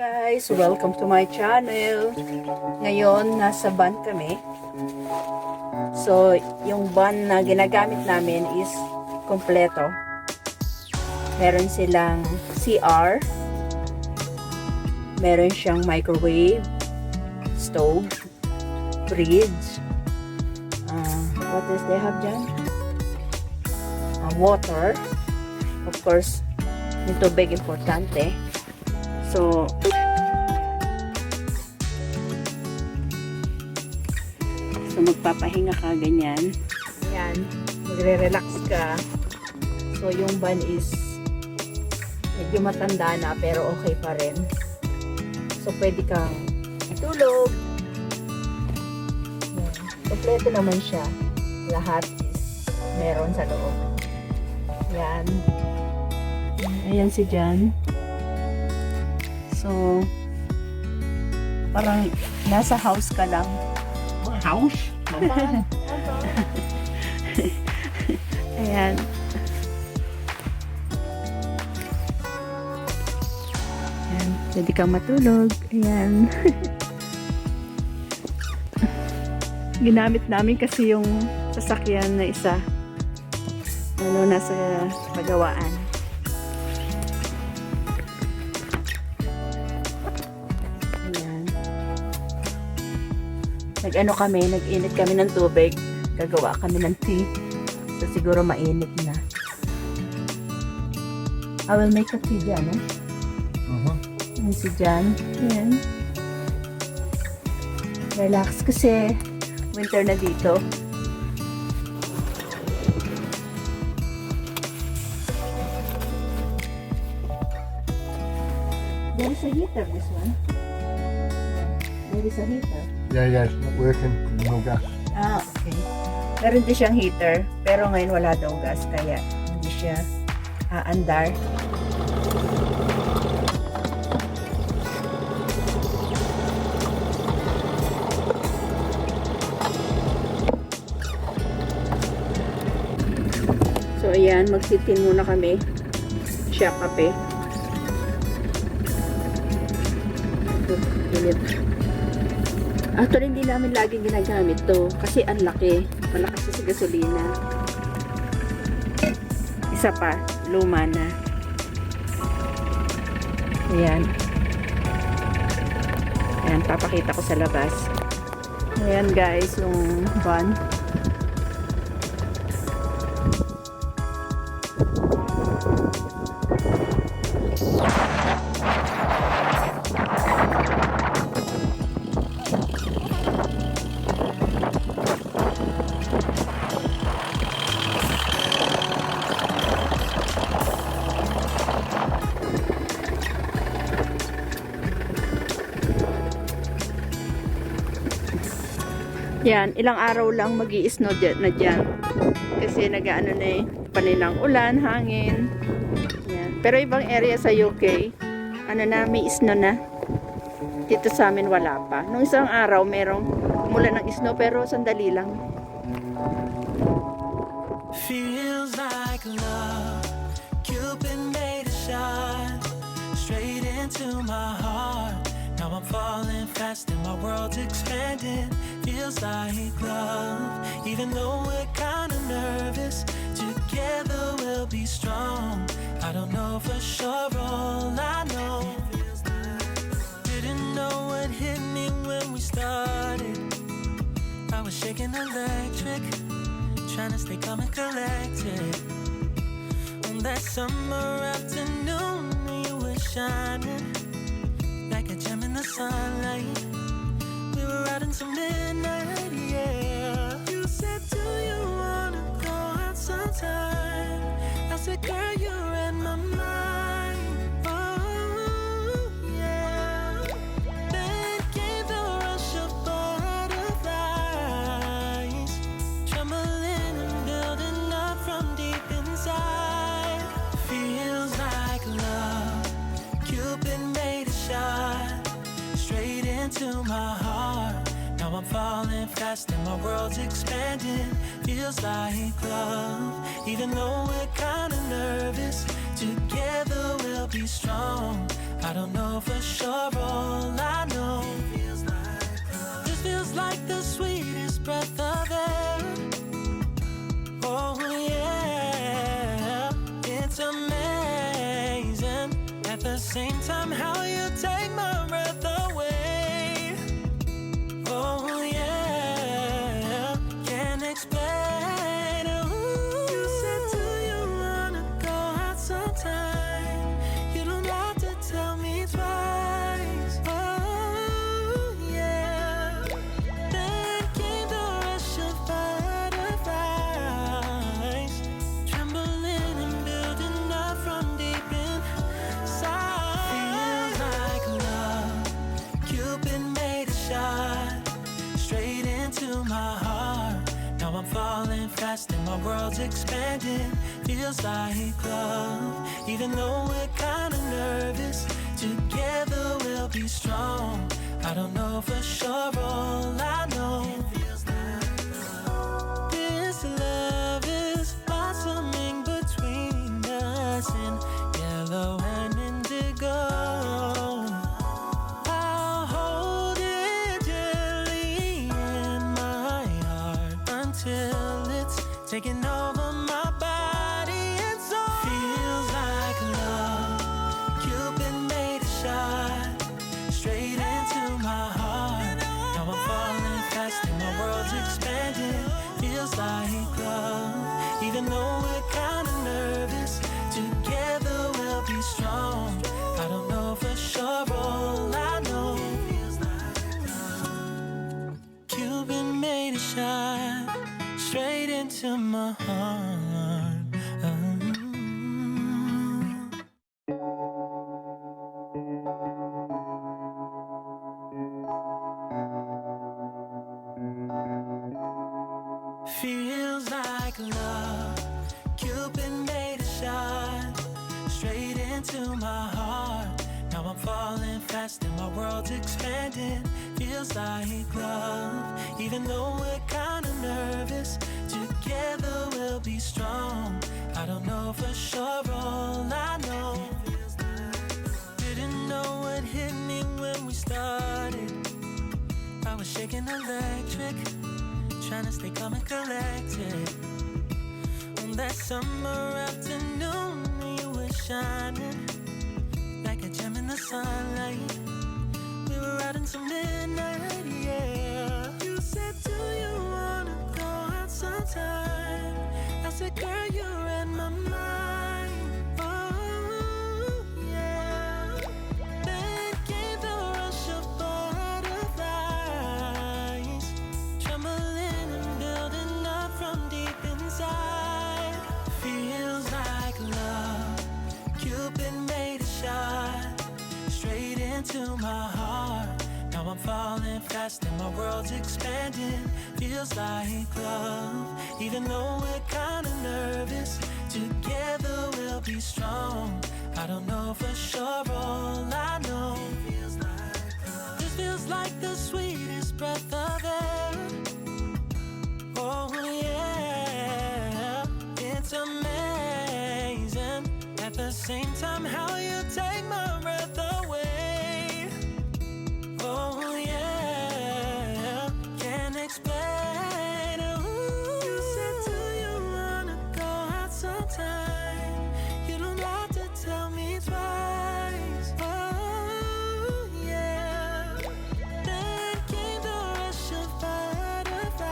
Guys, welcome to my channel. Ngayon, nasa van kami. So, yung van na ginagamit namin is kompleto. Meron silang CR. Meron siyang microwave, stove, fridge. What else they have dyan? Water. Of course, yung tubig importante. So, magpapahinga ka, ganyan. Ayan, magre-relax ka. So, yung van is medyo matanda na, pero okay pa rin. So, pwede kang itulog. Ayan. Kompleto naman siya. Lahat is meron sa loob. Ayan. Ayan si Jan. So, parang nasa house ka lang. House? Ayan. Ayan. Pwede kang matulog. Ayan. Ginamit namin kasi yung sasakyan na isa. Nasa pagawaan. Nag-ano kami, nag-init kami ng tubig. Gagawa kami ng tea. So, siguro mainit na. I will make a tea dyan, eh? Ayan si Jan. Ayan. Relax kasi winter na dito. There is a heater, this one. There is a heater. Yeah, it's not working. No gas. Okay. Meron din siyang heater, pero ngayon wala daw gas, kaya hindi siya aandar. So, ayan, magsitin muna kami. Siya kape. Actually, hindi namin laging ginagamit to kasi ang laki. Malakas sa gasolina. Isa pa, luma na. Ayan. Ayan, papakita ko sa labas. Ayan guys, yung van. Yan, ilang araw lang mag-i-snow na dyan. Kasi nag-ano na panilang ulan, hangin. Yan. Pero ibang area sa UK, ano na, may snow na. Dito sa amin wala pa. Nung isang araw, merong umulan ng snow, pero sandali lang. Feels like love, Cupid made a shot straight into my heart. Now I'm falling fast and my world's expanding. Feels like love, even though we're kinda nervous. Together we'll be strong. I don't know for sure, all I know. Didn't know what hit me when we started. I was shaking electric, trying to stay calm and collected. On that summer afternoon, you were shining like a gem in the sunlight. We were out until midnight, yeah. You said, do you wanna go out sometime? I said, girl, you're in my mind. Oh, yeah. Then came the rush of butterflies, trembling and building up from deep inside. Feels like love, Cupid made a shot straight into my heart. Now I'm falling fast and my world's expanding. Feels like love, even though we're kinda nervous. Together we'll be strong. I don't know for sure, all I know. This feels like the sweetest breath of air. Oh yeah, it's amazing. At the same time, how you take my breath away. Oh yeah, can't explain. Ooh. You said, do you wanna go out sometime? You don't have to tell me twice. Oh yeah. Then came the rush of butterflies, trembling and building up from deep inside. Feels like love. Cupid made a shot straight into my heart. Now I'm falling fast and my world's expanding. Feels like love, even though we're kinda nervous. Together we'll be strong. I don't know for sure, all I know. This love is blossoming between us in yellow and indigo. I'll hold it gently in my heart until it's taking over my body and soul. Feels like love. Cupid made a shot straight into my heart. Now I'm falling fast and my world's expanding. Feels like love, even though we're kinda nervous. Together we'll be strong. I don't know for sure, all I know. Cupid made a shot straight into my heart. Feels like love. Cupid made a shot straight into my heart. Now I'm falling fast and my world's expanding. Feels like love, even though we're kinda nervous. Together we'll be strong. I don't know for sure, all I know. Didn't know what hit me when we started. I was shaking electric, trying to stay calm and collected. On that summer afternoon, you were shining like a gem in the sunlight. We were out until midnight, yeah. You said, do you wanna go out sometime? I said, girl, you read my mind. Oh, yeah. Then came the rush of butterflies, trembling and building up from deep inside. Feels like love. Cupid made a shot straight into my heart. Now I'm falling fast and my world's expanding. Feels like love, even though we're kinda nervous. Together we'll be strong. I don't know for sure, all I know. This feels like the sweetest breath of air. Oh yeah, it's amazing. At the same time, how you take my breath away. Oh yeah, can't explain. Ooh. You said, do you wanna go out sometime? You don't have to tell me twice. Oh yeah. Then came the rush of butterflies,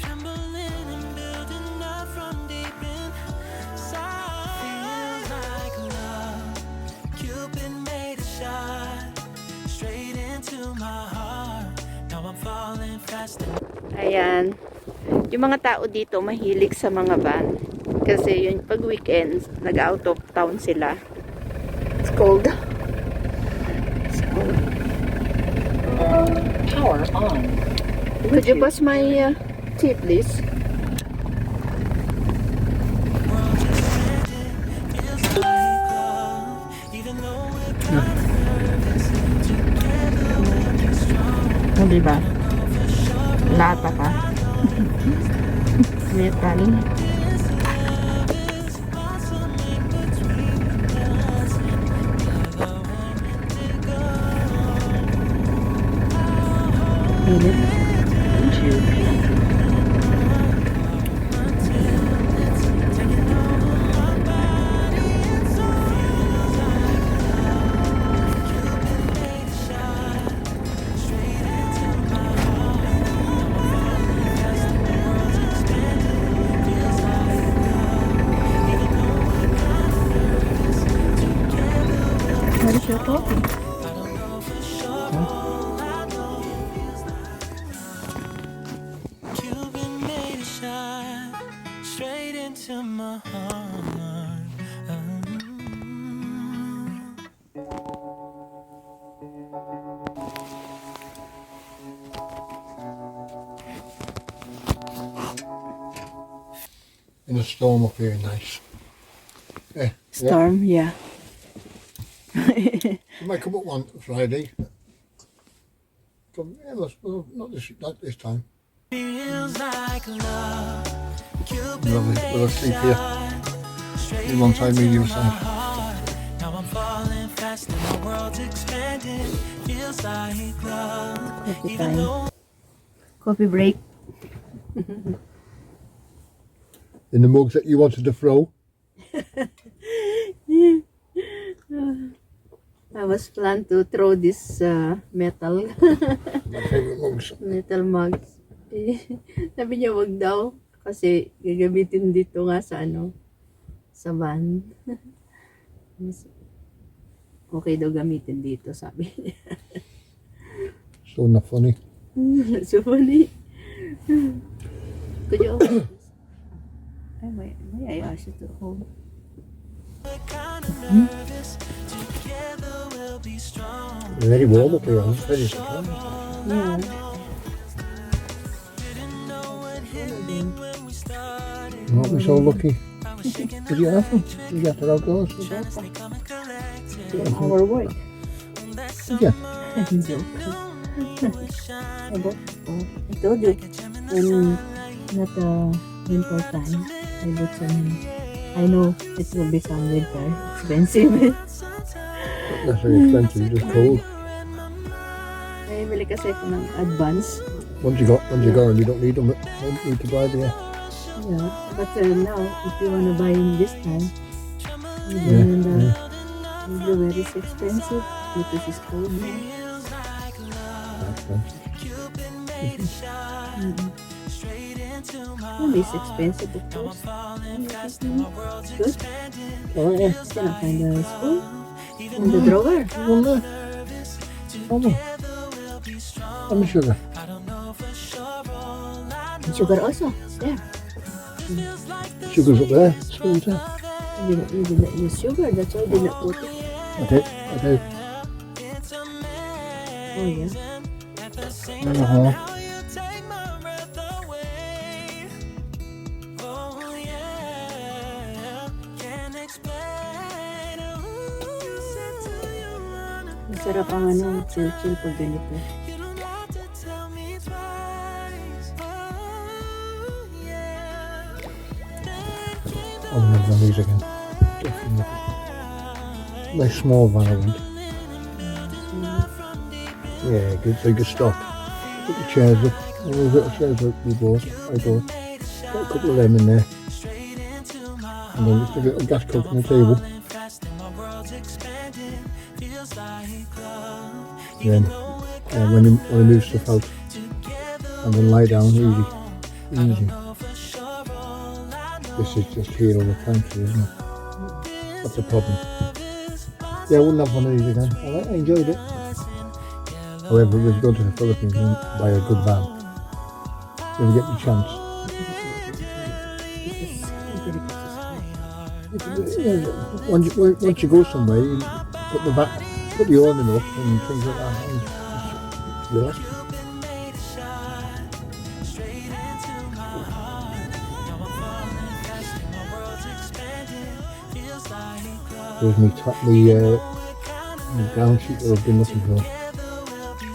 trembling and building up from deep inside. Feels like love. Cupid made a shot straight into my heart. Now I'm falling fast. Ayan. Yung mga tao dito mahilig sa mga van. Kasi yun, pag weekends, nag-out of town sila. It's cold. It's cold. Power on. Could you pass my tea, please? O, diba? Lata ka. Metal. Init. Thank you. What is your coffee? Cupid made a shot straight into my heart. In a storm up here, nice. Yeah. Storm, yeah. You might come up one Friday. Come, yeah, well, not this time. Feels like love. Cupid Lovely. made We'll a sleep here. shot straight You one side, me the other side. heart. Now I'm falling fast and my world's expanding. Feels like love. Coffee Even time. though Coffee break. In the mugs that you wanted to throw. I was planned to throw this metal My favourite mugs. metal mugs. Sabi niya wag daw kasi gagamitin dito nga sa sa van. Mas okay daw gamitin dito, sabi niya. So not funny. So funny. Could you open this? May I ask you to hold? we're kind of nervous, together we'll be strong. It's very warm up here. I'm very surprised. Yeah. Didn't know what hit me when we started. Aren't we so lucky? I was shaking Did you have them? You got it outdoors? trying to stay calm and collected. Our work. That Did you? Joke. was shining I bought, I told you, when not winter time, I bought some. I know it will be some winter expensive. Not necessarily expensive, just cold. Ay, bili kasi ako ng advance. Once you got them, you don't need them. Don't need to buy them. Yeah, but now, if you wanna buy in this time, Yeah, then yeah. the very expensive because it's cold now. That's expensive. Maybe it's expensive, of course. Good. Oh yeah. Can I find a spoon in the drawer? One there. One more. And the sugar. And sugar also. It's there. Sugar's up there. Spoon's there. You didn't use sugar, that's why you didn't put it. I do. I do. Oh yeah. Uh-huh. Masarap ang chill-chill pag ganito. I'll never these again. Definitely. Like small van I want. Yeah, good. So you can stop. Put the chairs up. All those little chairs that we bought. I bought. Got a couple of them in there. And then just a little gas cook on the table. Then when you move stuff out, and then lie down easy. Easy. This is just here all the time, isn't it? That's the problem. Yeah, I wouldn't have one of these again. I enjoyed it. However, if you go to the Philippines and buy a good van, if you get the chance. Once you go somewhere, you put the awning up and things like that, and just relax. There's me the ground sheet that I've been looking for.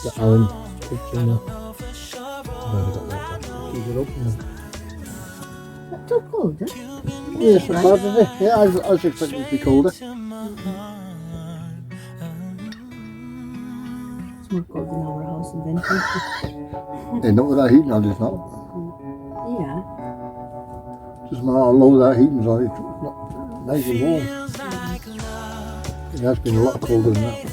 The Allen picture in there. I've got that. Keep it open now. Not too cold, huh? Yeah, it's not bad, is it? Yeah, I was expecting it to be colder. It's more cold in our house Yeah, not with that heating on, it's not. Yeah. Just how low that heating's on, it's not nice and warm. It has been a lot colder than that.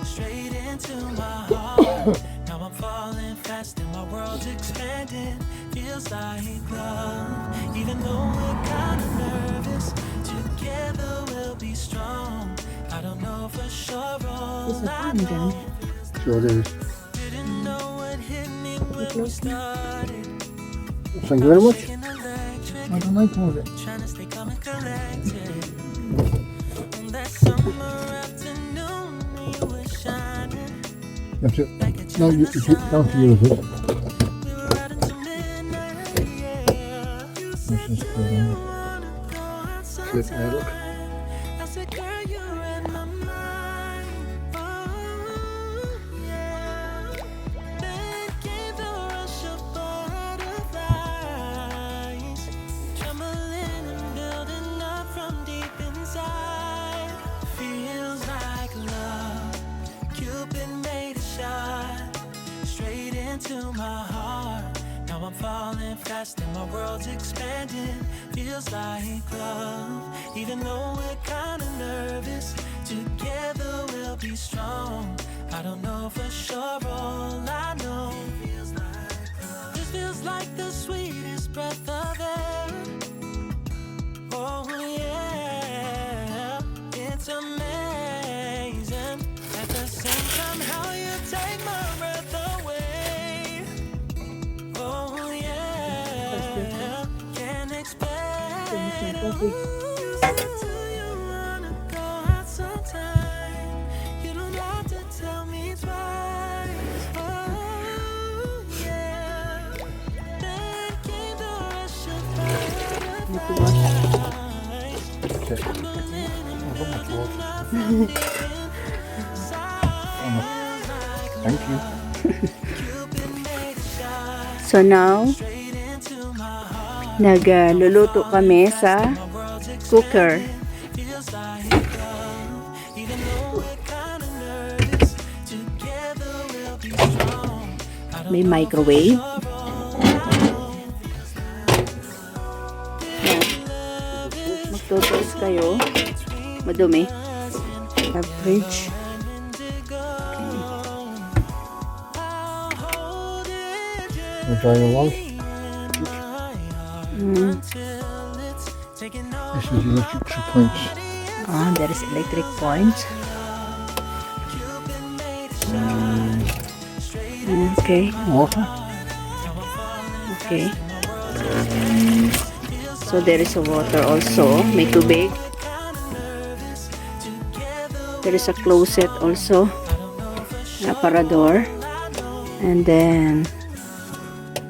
Straight into my heart. Now I'm falling fast and my world's expanding. Feels like love. Even though we're kind of nervous, together we'll be strong. I don't know for sure. All I know Sure it is. didn't know what hit me when we started. Thank you very much. Shaking electric, I don't like all of it. trying to stay calm and collected. On that summer afternoon, you were shining. That's it. No, you keep down to use it. We were out until midnight, yeah. You Let's said just go you down. wanna go out Flip there, look. sometime. I said, girl, you're in my mind. Oh, yeah. Then came the rush of butterflies, trembling and building up from deep inside. Feels like love. Cupid made a shot straight into my heart. Now I'm falling fast and my world's expanding. Feels like love. Even though we're kinda nervous, together we'll be strong. I don't know for sure, all I know feels like love. This feels like the sweetest breath of air. Oh yeah, it's amazing. At the same time, how you take my breath away. Oh yeah, can't explain. You said, do you wanna go out sometime? You don't have to tell me twice. Oh yeah, then came the rush of butterflies. Okay. I've got my clothes. Thank you. So now, nagluluto kami sa cooker. May microwave. Yan. Magtutuos kayo. Madumi. Sa fridge. We're trying along. This is electric points. Ah, there is electric point. Okay. Water. Okay. So there is a water also. May tubig. There is a closet also. Aparador. And then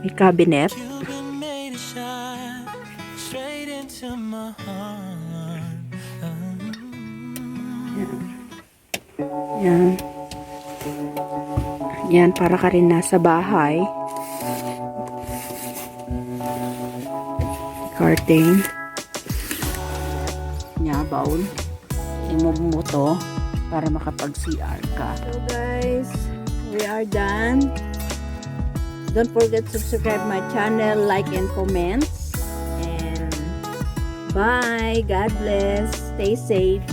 may cabinet. Yan. Yan, para ka rin nasa bahay. Curtain. Nya, bowl. I-move mo to para makapag-CR ka. So guys, we are done. Don't forget to subscribe my channel, like and comment. And bye. God bless. Stay safe.